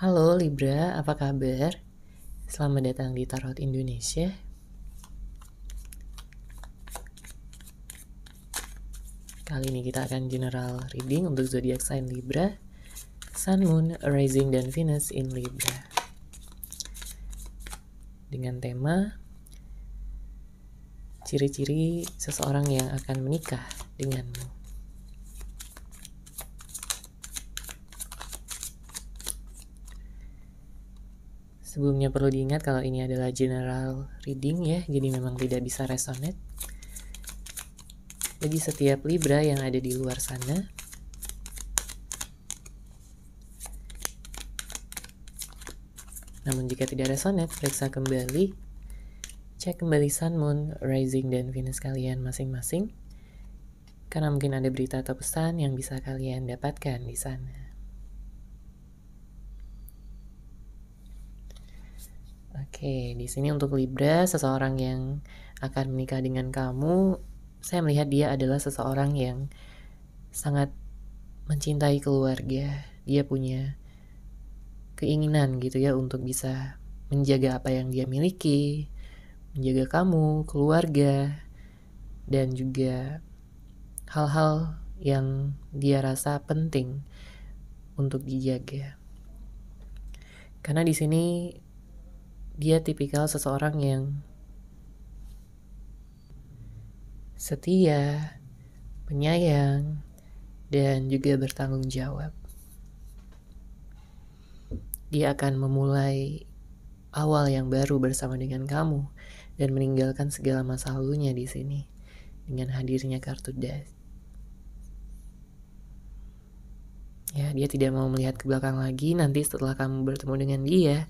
Halo Libra, apa kabar? Selamat datang di Tarot Indonesia. Kali ini kita akan general reading untuk zodiak sign Libra, Sun, Moon, Rising, dan Venus in Libra. Dengan tema ciri-ciri seseorang yang akan menikah denganmu. Sebelumnya perlu diingat kalau ini adalah general reading ya, jadi memang tidak bisa resonate. Bagi setiap Libra yang ada di luar sana, namun jika tidak resonate, periksa kembali, cek kembali Sun, Moon, Rising, dan Venus kalian masing-masing, karena mungkin ada berita atau pesan yang bisa kalian dapatkan di sana. Oke, di sini untuk Libra, seseorang yang akan menikah dengan kamu, saya melihat dia adalah seseorang yang sangat mencintai keluarga. Dia punya keinginan gitu ya untuk bisa menjaga apa yang dia miliki, menjaga kamu, keluarga, dan juga hal-hal yang dia rasa penting untuk dijaga. Karena di sini dia tipikal seseorang yang setia, penyayang, dan juga bertanggung jawab. Dia akan memulai awal yang baru bersama dengan kamu dan meninggalkan segala masa lalunya di sini dengan hadirnya kartu Death. Ya, dia tidak mau melihat ke belakang lagi. Nanti setelah kamu bertemu dengan dia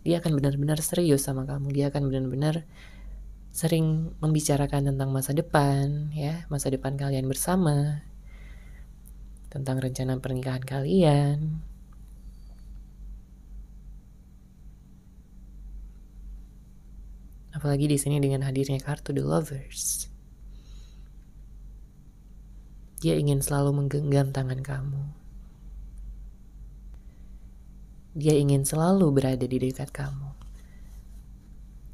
akan benar-benar serius sama kamu. Dia akan benar-benar sering membicarakan tentang masa depan, ya, masa depan kalian bersama, tentang rencana pernikahan kalian. Apalagi di sini dengan hadirnya kartu The Lovers. Dia ingin selalu menggenggam tangan kamu. Dia ingin selalu berada di dekat kamu.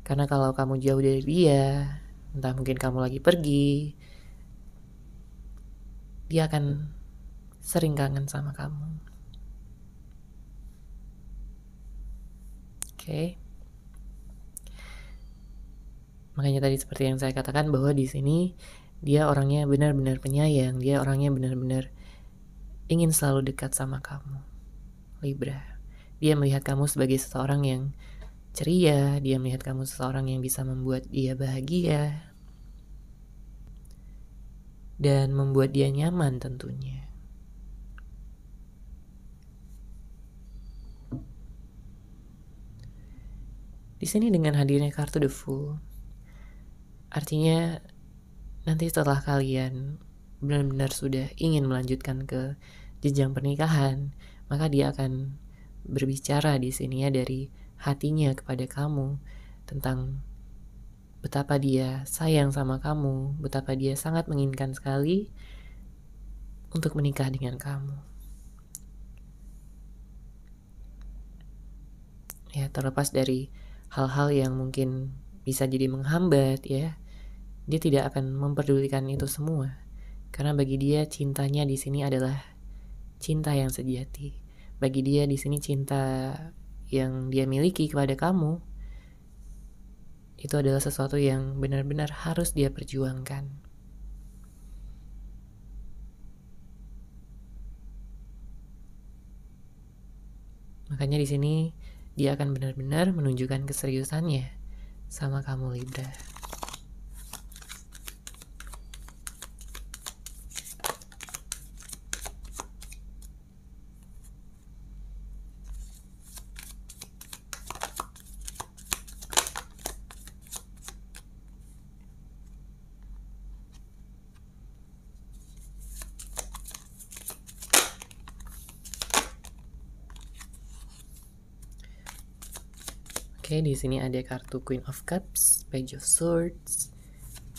Karena kalau kamu jauh dari dia, entah mungkin kamu lagi pergi, dia akan sering kangen sama kamu. Oke. Makanya tadi seperti yang saya katakan bahwa di sini dia orangnya benar-benar penyayang, dia orangnya benar-benar ingin selalu dekat sama kamu, Libra. Dia melihat kamu sebagai seseorang yang ceria, dia melihat kamu seseorang yang bisa membuat dia bahagia dan membuat dia nyaman tentunya. Di sini dengan hadirnya kartu The Fool, artinya nanti setelah kalian benar-benar sudah ingin melanjutkan ke jenjang pernikahan, maka dia akan berbicara di sini ya dari hatinya kepada kamu tentang betapa dia sayang sama kamu, betapa dia sangat menginginkan sekali untuk menikah dengan kamu. Ya, terlepas dari hal-hal yang mungkin bisa jadi menghambat ya, dia tidak akan memperdulikan itu semua. Karena bagi dia cintanya di sini adalah cinta yang sejati. Bagi dia di sini cinta yang dia miliki kepada kamu itu adalah sesuatu yang benar-benar harus dia perjuangkan. Makanya di sini dia akan benar-benar menunjukkan keseriusannya sama kamu, Libra. Oke, di sini ada kartu Queen of Cups, Page of Swords,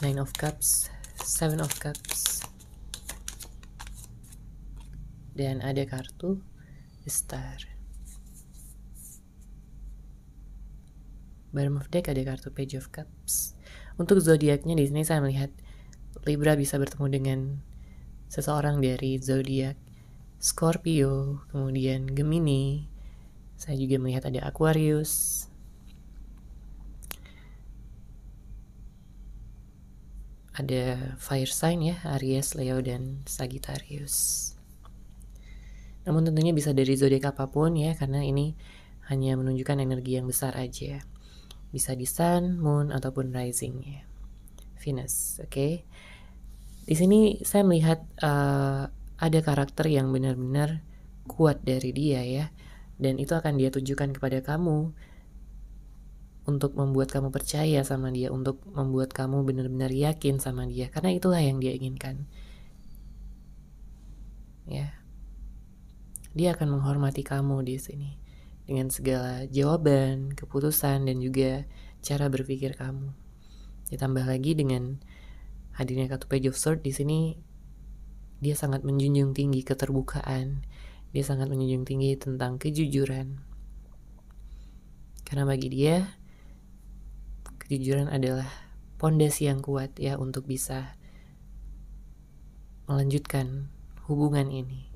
Nine of Cups, Seven of Cups, dan ada kartu The Star. Bottom of deck ada kartu Page of Cups. Untuk zodiaknya di sini saya melihat Libra bisa bertemu dengan seseorang dari zodiak Scorpio, kemudian Gemini. Saya juga melihat ada Aquarius. Ada fire sign ya, Aries, Leo, dan Sagittarius. Namun tentunya bisa dari zodiak apapun ya, karena ini hanya menunjukkan energi yang besar aja. Bisa di Sun, Moon, ataupun rising ya. Venus, oke. Di sini saya melihat ada karakter yang benar-benar kuat dari dia ya, dan itu akan dia tunjukkan kepada kamu untuk membuat kamu percaya sama dia, untuk membuat kamu benar-benar yakin sama dia, karena itulah yang dia inginkan. Ya, dia akan menghormati kamu di sini dengan segala jawaban, keputusan, dan juga cara berpikir kamu. Ditambah lagi dengan hadirnya kartu Page of Swords di sini, dia sangat menjunjung tinggi keterbukaan, dia sangat menjunjung tinggi tentang kejujuran. Karena bagi dia, kejujuran adalah pondasi yang kuat ya untuk bisa melanjutkan hubungan ini,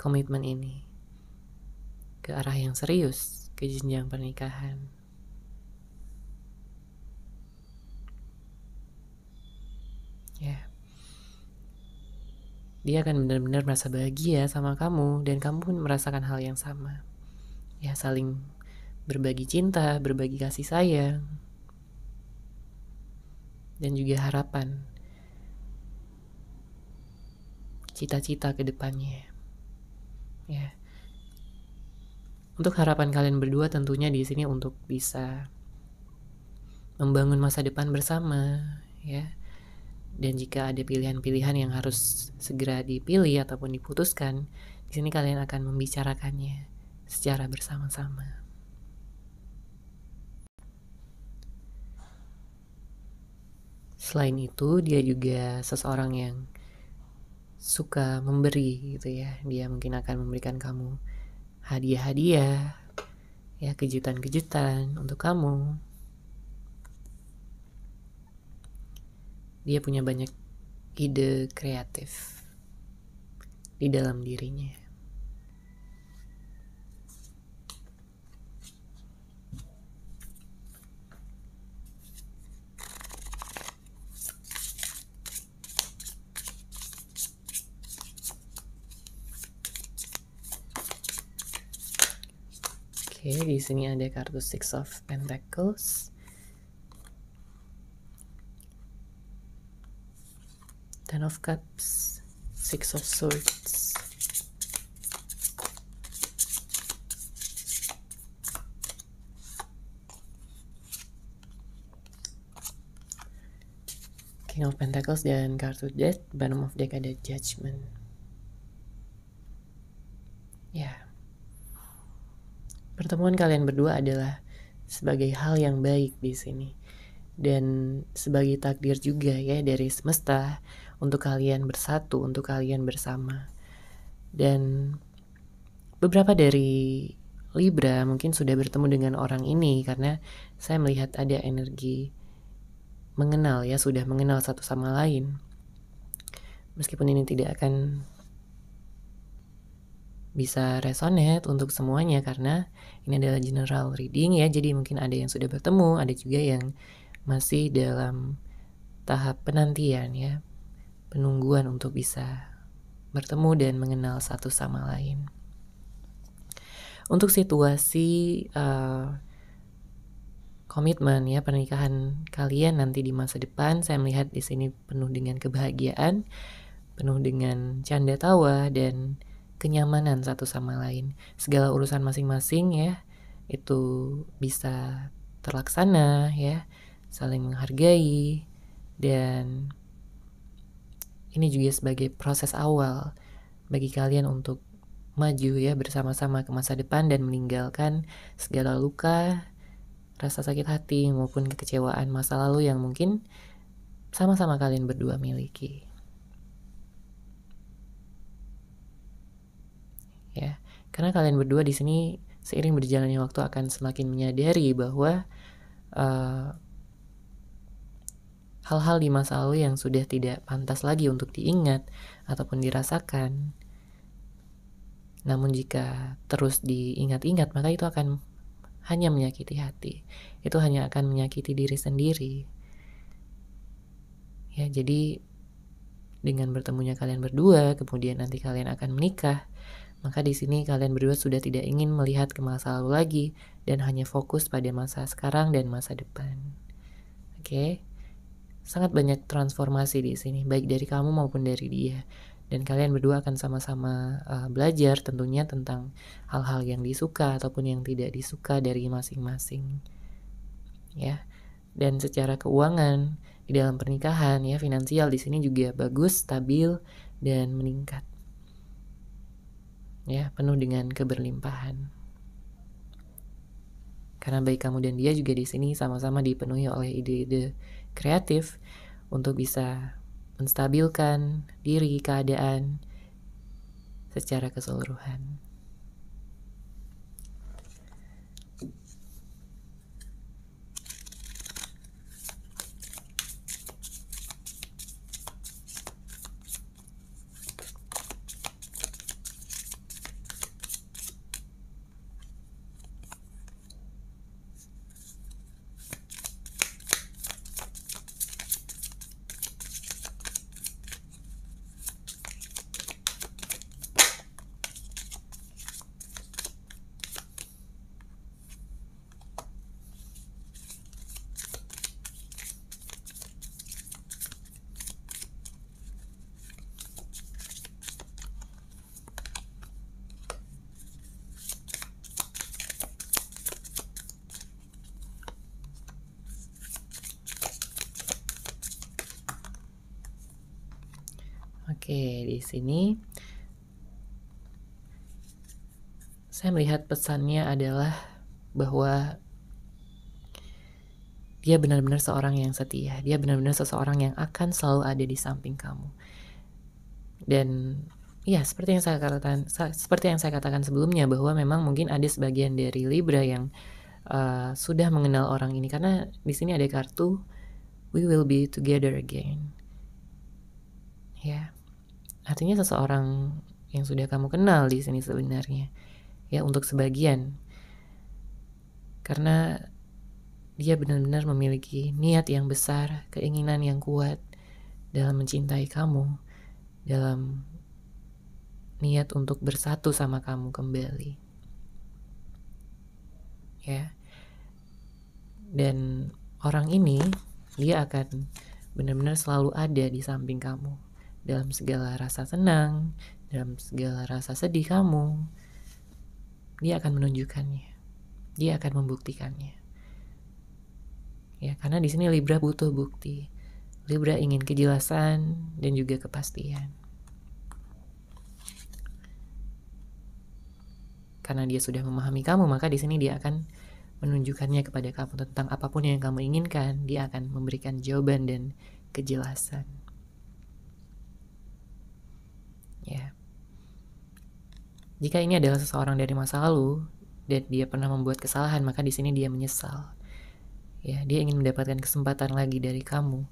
komitmen ini ke arah yang serius, ke jenjang pernikahan. Ya, dia akan benar-benar merasa bahagia sama kamu, dan kamu pun merasakan hal yang sama. Ya, saling berbagi cinta, berbagi kasih sayang, dan juga harapan, cita-cita ke depannya. Ya. Untuk harapan kalian berdua tentunya di sini untuk bisa membangun masa depan bersama, ya. Dan jika ada pilihan-pilihan yang harus segera dipilih ataupun diputuskan, di sini kalian akan membicarakannya secara bersama-sama. Selain itu, dia juga seseorang yang suka memberi gitu ya. Dia mungkin akan memberikan kamu hadiah-hadiah, ya, kejutan-kejutan untuk kamu. Dia punya banyak ide kreatif di dalam dirinya. Oke, di sini ada kartu Six of Pentacles, Ten of Cups, Six of Swords, King of Pentacles, dan kartu Death. Bottom of deck ada Judgment. Ya, pertemuan kalian berdua adalah sebagai hal yang baik di sini, dan sebagai takdir juga ya dari semesta untuk kalian bersatu, untuk kalian bersama. Dan beberapa dari Libra mungkin sudah bertemu dengan orang ini karena saya melihat ada energi mengenal ya, sudah mengenal satu sama lain. Meskipun ini tidak akan bisa resonate untuk semuanya karena ini adalah general reading ya, jadi mungkin ada yang sudah bertemu, ada juga yang masih dalam tahap penantian ya, penungguan untuk bisa bertemu dan mengenal satu sama lain. Untuk situasi komitmen ya, pernikahan kalian nanti di masa depan, saya melihat di sini penuh dengan kebahagiaan, penuh dengan canda tawa dan kenyamanan satu sama lain. Segala urusan masing-masing ya itu bisa terlaksana ya, saling menghargai, dan ini juga sebagai proses awal bagi kalian untuk maju ya bersama-sama ke masa depan dan meninggalkan segala luka, rasa sakit hati maupun kekecewaan masa lalu yang mungkin sama-sama kalian berdua miliki. Ya, karena kalian berdua di sini seiring berjalannya waktu akan semakin menyadari bahwa hal-hal di masa lalu yang sudah tidak pantas lagi untuk diingat ataupun dirasakan. Namun jika terus diingat-ingat, maka itu akan hanya menyakiti hati. Itu hanya akan menyakiti diri sendiri. Ya, jadi dengan bertemunya kalian berdua, kemudian nanti kalian akan menikah, maka di sini kalian berdua sudah tidak ingin melihat ke masa lalu lagi dan hanya fokus pada masa sekarang dan masa depan. Oke? Sangat banyak transformasi di sini, baik dari kamu maupun dari dia. Dan kalian berdua akan sama-sama belajar tentunya tentang hal-hal yang disuka ataupun yang tidak disuka dari masing-masing. Ya. Dan secara keuangan di dalam pernikahan, ya, finansial di sini juga bagus, stabil dan meningkat. Ya, penuh dengan keberlimpahan. Karena baik kamu dan dia juga di sini sama-sama dipenuhi oleh ide-ide kreatif untuk bisa menstabilkan diri, keadaan secara keseluruhan. Oke, di sini saya melihat pesannya adalah bahwa dia benar-benar seorang yang setia. Dia benar-benar seseorang yang akan selalu ada di samping kamu. Dan ya, seperti yang saya katakan sebelumnya, bahwa memang mungkin ada sebagian dari Libra yang sudah mengenal orang ini, karena di sini ada kartu we will be together again. Ya. Artinya seseorang yang sudah kamu kenal di sini sebenarnya. Ya, untuk sebagian. Karena dia benar-benar memiliki niat yang besar, keinginan yang kuat dalam mencintai kamu, dalam niat untuk bersatu sama kamu kembali. Ya. Dan orang ini, dia akan benar-benar selalu ada di samping kamu dalam segala rasa senang, dalam segala rasa sedih kamu. Dia akan menunjukkannya. Dia akan membuktikannya. Ya, karena di sini Libra butuh bukti. Libra ingin kejelasan dan juga kepastian. Karena dia sudah memahami kamu, maka di sini dia akan menunjukkannya kepada kamu tentang apapun yang kamu inginkan. Dia akan memberikan jawaban dan kejelasan. Ya. Jika ini adalah seseorang dari masa lalu dan dia pernah membuat kesalahan, maka di sini dia menyesal. Ya, dia ingin mendapatkan kesempatan lagi dari kamu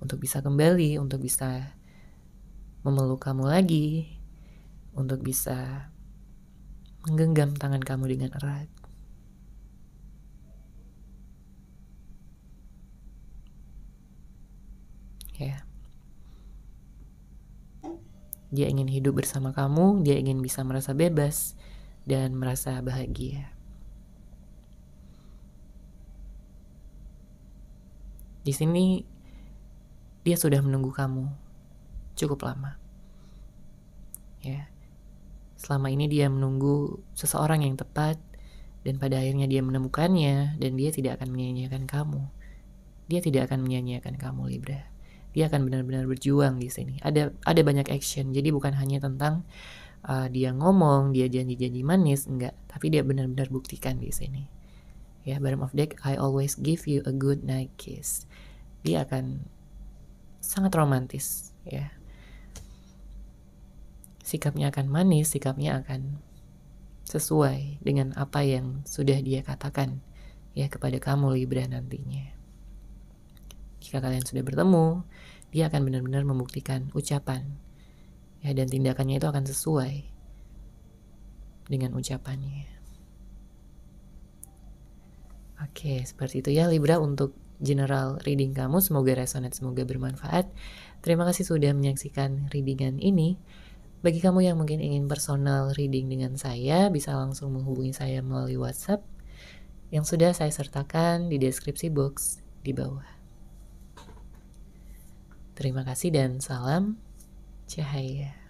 untuk bisa kembali, untuk bisa memeluk kamu lagi, untuk bisa menggenggam tangan kamu dengan erat. Ya. Dia ingin hidup bersama kamu, dia ingin bisa merasa bebas dan merasa bahagia. Di sini dia sudah menunggu kamu cukup lama. Ya. Selama ini dia menunggu seseorang yang tepat dan pada akhirnya dia menemukannya dan dia tidak akan menyia-nyiakan kamu. Dia tidak akan menyia-nyiakan kamu, Libra. Dia akan benar-benar berjuang di sini. Ada banyak action. Jadi bukan hanya tentang dia ngomong, dia janji-janji manis, enggak. Tapi dia benar-benar buktikan di sini. Ya, bottom of deck, I always give you a good night kiss. Dia akan sangat romantis, ya. Sikapnya akan manis, sikapnya akan sesuai dengan apa yang sudah dia katakan, ya kepada kamu Libra nantinya. Jika kalian sudah bertemu, dia akan benar-benar membuktikan ucapan, ya, dan tindakannya itu akan sesuai dengan ucapannya. Oke, seperti itu ya Libra untuk general reading kamu. Semoga resonate, semoga bermanfaat. Terima kasih sudah menyaksikan readingan ini. Bagi kamu yang mungkin ingin personal reading dengan saya, bisa langsung menghubungi saya melalui WhatsApp yang sudah saya sertakan di deskripsi box di bawah. Terima kasih dan salam cahaya.